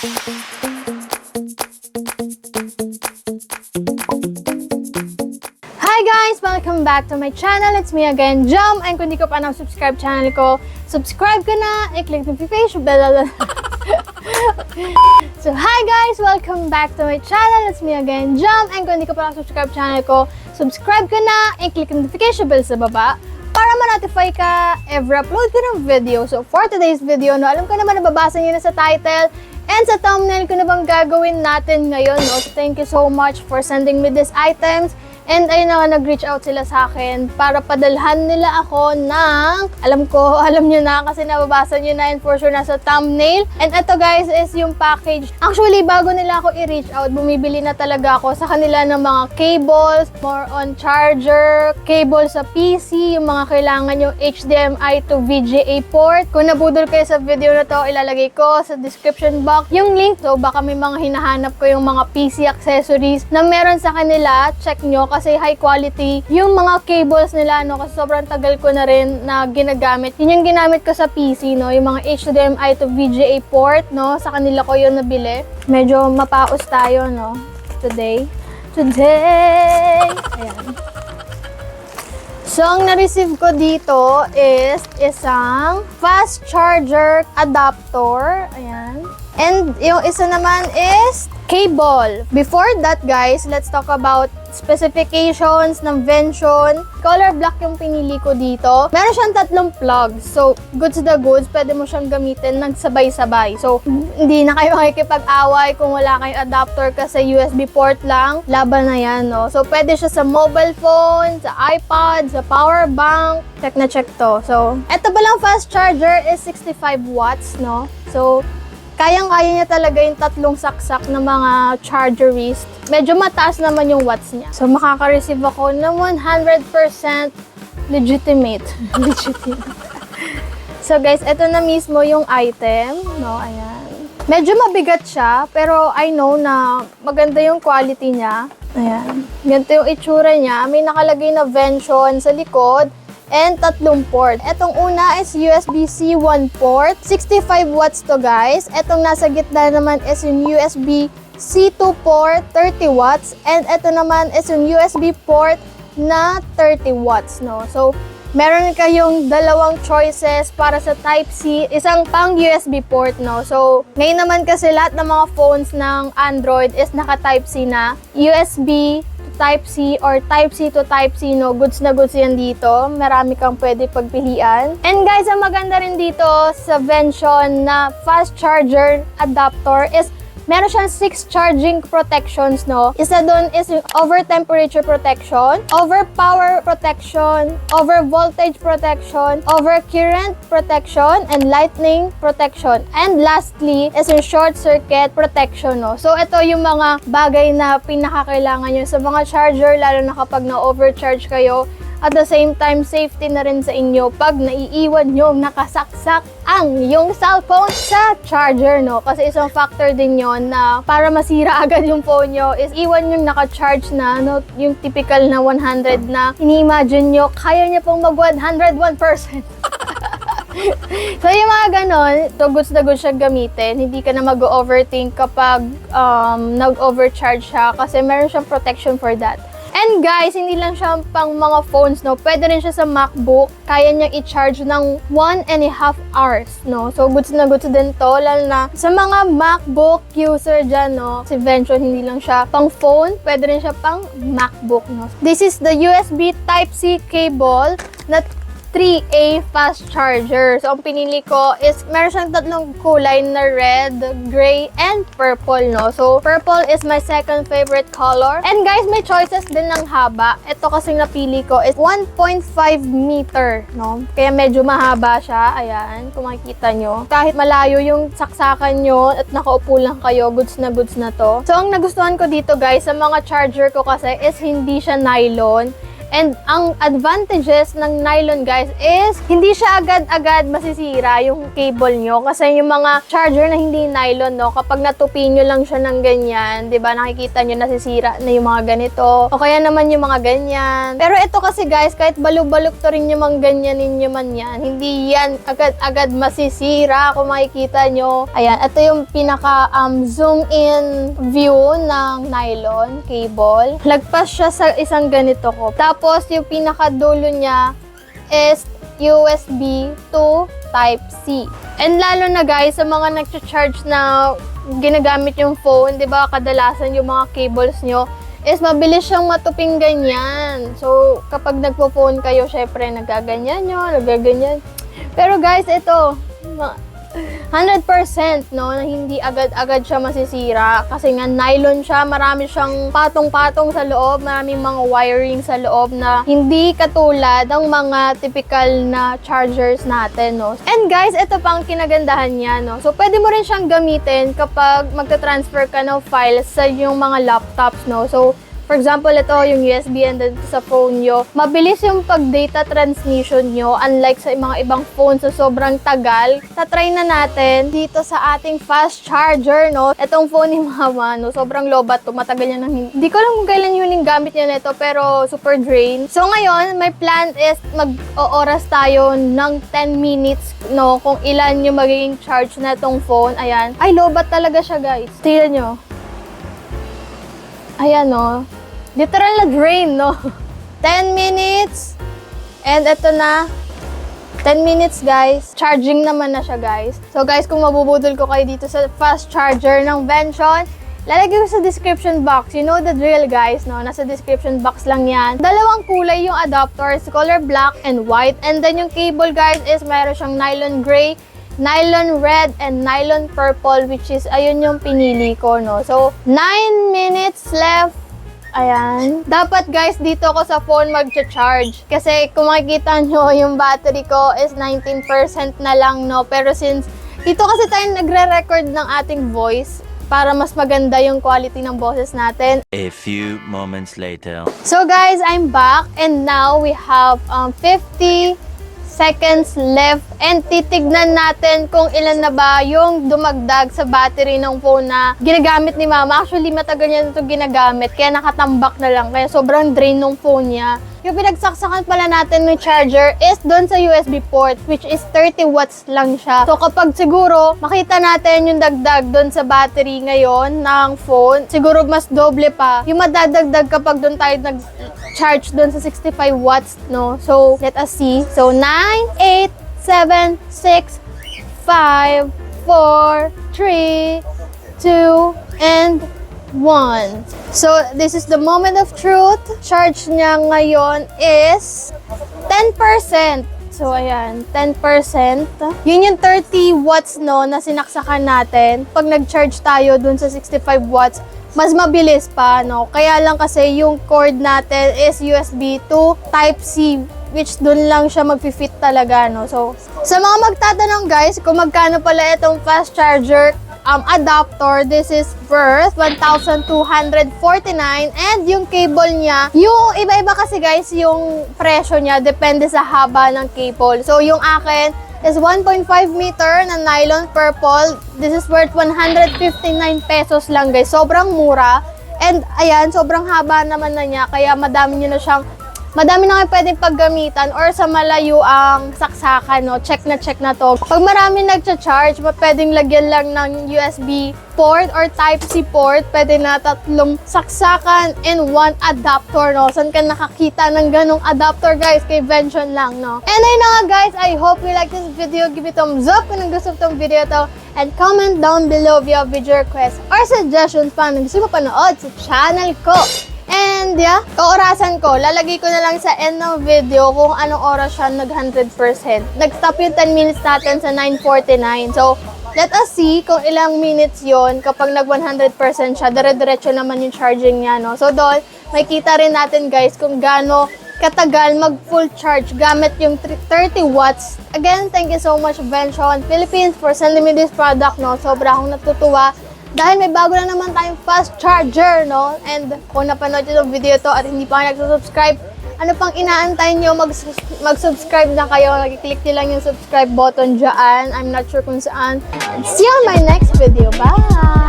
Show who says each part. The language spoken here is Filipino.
Speaker 1: Hi guys! Welcome back to my channel. It's me again, Jam. And kung di ka pa subscribe channel ko, subscribe ka na, i-click notification bell. So hi guys! Welcome back to my channel. It's me again, Jam. And kung di ka pa subscribe channel ko, subscribe ka na, i-click notification bell sa baba para ma-notify ka every upload ko ng video. So for today's video, alam ko naman nababasa niyo na sa title and sa thumbnail ko na bang gagawin natin ngayon. So thank you so much for sending me these items. And ayun na nga, nag-reach out sila sa akin para padalhan nila ako ng, alam nyo na kasi nababasa nyo na and for sure nasa thumbnail. And ito guys is yung package. Actually, bago nila ako i-reach out, bumibili na talaga ako sa kanila ng mga cables, more on charger, cable sa PC, yung mga kailangan yung HDMI to VGA port. Kung nabudol kayo sa video na to, ilalagay ko sa description box yung link. So baka may mga hinahanap ko yung mga PC accessories na meron sa kanila, check nyo kasi high quality yung mga cables nila, no, kasi sobrang tagal ko na rin na ginagamit. Yun yung ginamit ko sa PC, no, yung mga HDMI to VGA port, no, sa kanila ko yun nabili. Medyo mapaos tayo, no, today. Ayan. So, ang na-receive ko dito is isang fast charger adapter. Ayan. And yung isa naman is cable. Before that, guys, let's talk about specifications ng Vention. Color black yung pinili ko dito. Meron siyang tatlong plugs. So, goods the goods, pwede mo siyang gamitin nagsabay-sabay. So, hindi na kayo makikipag-away kung wala kayong adapter kasi USB port lang. Laban na yan, no? So, pwede siya sa mobile phone, sa iPad, sa power bank. Check na check to. So, eto palang fast charger is 65 watts, no? So, kayang-kaya niya talaga yung tatlong saksak ng mga charger wrist. Medyo mataas naman yung watts niya. So, makaka-receive ako ng 100% legitimate. So, guys, ito na mismo yung item. No, ayan. Medyo mabigat siya, pero I know na maganda yung quality niya. Ayan. Ganito yung itsura niya. May nakalagay na Vention sa likod. And tatlong port. Etong una is USB-C 1 port. 65 watts to guys. Etong nasa gitna naman is yung USB-C 2 port, 30 watts. And eto naman is yung USB port na 30 watts, no? So, meron kayong dalawang choices para sa Type-C. Isang pang USB port, no? So, ngayon naman kasi lahat ng mga phones ng Android is naka Type-C na. USB Type-C or Type-C to Type-C, no? Goods na goods yan dito. Marami kang pwede pagpilian. And guys, ang maganda rin dito sa Vention na fast charger adapter is meron siyang 6 charging protections, no? Isa doon is yung over temperature protection, over power protection, over voltage protection, over current protection, and lightning protection. And lastly is yung short circuit protection, no? So ito yung mga bagay na pinakakailangan nyo sa mga charger, lalo na kapag na-overcharge kayo. At the same time, safety na rin sa inyo pag naiiwan nyo nakasaksak ang yung cellphone sa charger, no? Kasi isang factor din yon na para masira agad yung phone nyo is iwan yung naka-charge na, no? Yung typical na 100 na ini-imagine nyo, kaya niya pong mag 101%. So yung mga ganon, to goods na goods siya gamitin. Hindi ka na mag-overthink kapag nag-overcharge siya kasi meron siyang protection for that. And guys, hindi lang siya pang mga phones, no? Pwede rin siya sa MacBook. Kaya niyang i-charge ng 1.5 hours, no? So, goods na goods din to. Lalo na sa mga MacBook user dyan, no? Si Vention, hindi lang siya pang phone. Pwede rin siya pang MacBook, no? This is the USB Type-C cable na 3A fast charger. So, ang pinili ko is, meron siyang tatlong kulay na red, gray, and purple, no? So, purple is my second favorite color. And guys, may choices din ng haba. Ito kasing napili ko is 1.5 meter, no? Kaya medyo mahaba siya. Ayan, kung makikita nyo. Kahit malayo yung saksakan nyo at nakaupo lang kayo, goods na to. So, ang nagustuhan ko dito, guys, sa mga charger ko kasi is hindi siya nylon. And ang advantages ng nylon guys is hindi siya agad-agad masisira yung cable nyo. Kasi yung mga charger na hindi nylon, no, kapag natupi nyo lang siya ng ganyan, di ba, nakikita nyo nasisira na yung mga ganito. O kaya naman yung mga ganyan. Pero ito kasi guys, kahit baluk-baluk to rin yung mga ganyanin nyo man yan, hindi yan agad-agad masisira kung makikita nyo. Ayan, ito yung pinaka zoom in view ng nylon cable. Lagpas siya sa isang ganito ko. Tapos, yung pinakadulo niya is USB to Type-C. And lalo na guys, sa mga nag-charge na ginagamit yung phone, di ba, kadalasan yung mga cables nyo, is mabilis siyang matuping ganyan. So, kapag nagpo-phone kayo, syempre, nagaganyan nyo, nagaganyan. Pero guys, ito, 100% no, na hindi agad-agad siya masisira kasi nga nylon siya, marami siyang patong-patong sa loob, maraming mga wiring sa loob na hindi katulad ng mga typical na chargers natin, no. And guys, ito pang kinagandahan niya, no. So pwede mo rin siyang gamitin kapag magta-transfer ka ng files sa yung mga laptops, no. So for example, ito yung USB and then sa phone nyo. Mabilis yung pag-data transmission nyo unlike sa mga ibang phones so sobrang tagal. Sa-try na natin dito sa ating fast charger, no? Itong phone ni Mama, no? Sobrang lobat to. Matagal niya nang hindi ko alam kung kailan yung gamit niya nito pero super drain. So ngayon, my plan is mag-ooras tayo ng 10 minutes, no? Kung ilan yung magiging charge na itong phone. Ayan. Ay, lobat talaga siya, guys. Tingnan nyo. Ayan, no? Literal na drain, no? 10 minutes. And ito na. 10 minutes, guys. Charging naman na siya, guys. So, guys, kung mabubudol ko kayo dito sa fast charger ng Vention, lalagay ko sa description box. You know the drill, guys, no? Nasa description box lang yan. Dalawang kulay yung adapters, color black and white. And then yung cable, guys, is meron siyang nylon gray, nylon red, and nylon purple, which is, ayun yung pinili ko, no? So, 9 minutes left. Ayan. Dapat, guys, dito ko sa phone mag-charge. Kasi, kung makikita nyo, yung battery ko is 19% na lang, no? Pero since, dito kasi tayo nagre-record ng ating voice, para mas maganda yung quality ng boses natin.
Speaker 2: A few moments later.
Speaker 1: So, guys, I'm back. And now, we have 50 seconds left and titignan natin kung ilan na ba yung dumagdag sa battery ng phone na ginagamit ni Mama. Actually, matagal niya ito ginagamit kaya nakatambak na lang. Kaya sobrang drain ng phone niya. Yung pinagsaksakan pala natin ng charger is doon sa USB port which is 30 watts lang siya. So kapag siguro makita natin yung dagdag doon sa battery ngayon ng phone, siguro mas doble pa yung madadagdag kapag doon tayo nag-charge doon sa 65 watts, no? So let us see. So 9, 8, 7, 6, 5, 4, 3, 2, and 1. So, this is the moment of truth. Charge niya ngayon is 10%. So, ayan, 10%. Yun yung 30 watts, no, na sinaksakan natin. Pag nag-charge tayo dun sa 65 watts, mas mabilis pa, no? Kaya lang kasi yung cord natin is USB to Type-C, which dun lang siya mag-fit talaga, no? So, sa mga magtatanong, guys, kung magkano pala itong fast charger adapter, this is worth 1,249 and yung cable niya, yung iba-iba kasi guys yung presyo niya, depende sa haba ng cable. So yung akin is 1.5 meter na nylon purple. This is worth 159 pesos lang guys. Sobrang mura. And ayan, sobrang haba naman na niya kaya madami na kayo pwedeng paggamitan or sa malayo ang saksakan, no? Check na to. Pag marami nagcha-charge, pwedeng lagyan lang ng USB port or Type-C port. Pwede na 3 saksakan and 1 adapter, no? Saan ka nakakita ng ganong adapter, guys? Kay Vention lang, no? And ayun na nga, guys. I hope you like this video. Give it a thumbs up kung gusto itong video to. And comment down below if you have video requests or suggestions pa na gusto mo panood sa channel ko. And yeah, kaorasan ko, lalagay ko na lang sa end ng video kung anong oras siya nag-100%. Nag-stop yung 10 minutes natin sa 9:49. So, let us see kung ilang minutes yon kapag nag-100% siya. Dire-diretso naman yung charging niya, no? So, doon, may kita rin natin, guys, kung gaano katagal mag-full charge gamit yung 30 watts. Again, thank you so much, Vention Philippines, for sending me this product, no? Sobra akong natutuwa. Dahil may bago na naman tayong fast charger, no? And kung napanood nyo itong video to at hindi pa kayo nagsusubscribe, Ano pang inaantay nyo? Mag-subscribe na kayo. Click nyo lang yung subscribe button dyan. I'm not sure kung saan. See you on my next video. Bye!